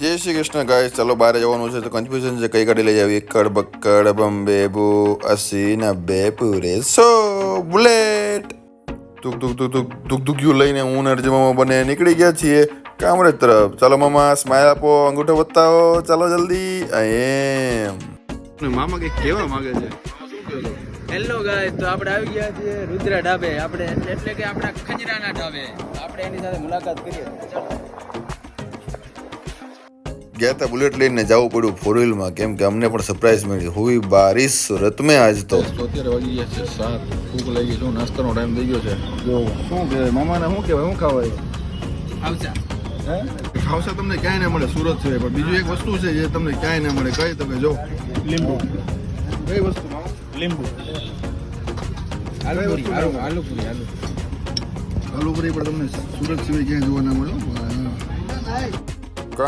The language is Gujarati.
જય શ્રી કૃષ્ણ ગાઈસ, ચાલો બહાર જવાનું છે તો કન્ફ્યુઝન છે કઈ ગાડી લઈ જાવી. એકડ બક્કડ બંબે બુ 80 90 પૂરે 100 બુલેટ તુક તુક તુક તુક તુક તુક્યું લઈને હું ને અર્જુન મામા બને નીકળી ગયા છીએ કામરેજ તરફ. ચાલો મામા સ્માઈલ આપો, અંગૂઠો બતાવો, ચાલો જલ્દી. મામા કઈ કહેવા માંગે છે. હેલો ગાઈસ, તો આપણે આવી ગયા છીએ રુદ્રા ઢાબે. આપણે એટલે કે આપણા ખંજરાના ઢાબે આપણે એની સાથે મુલાકાત કરીએ. ગયા હતા બુલેટ લઈને જવું પડ્યું ફોર વ્હીલમાં, કેમ કે અમને પણ સરપ્રાઈઝ મળી. હુઈ બારિશ સુરત મેં આજ તો. અત્યારે વાગી ગયા છે 7. ભૂખ લાગી છે, નાસ્તાનો ટાઈમ થઈ ગયો છે. જો શું કહેવાય મામાને, શું કહેવાય, શું ખાવાય? આવજા ખાવસા તમને ક્યાંય ના મળે સુરત સિવાય, પણ બીજું એક વસ્તુ છે જે તમને ક્યાંય ના મળે. કઈ તમે જો લીંબુ. કઈ વસ્તુ મામા? લીંબુ. આલુપુરી પણ તમને સુરત સિવાય ક્યાંય જોવા ના મળે.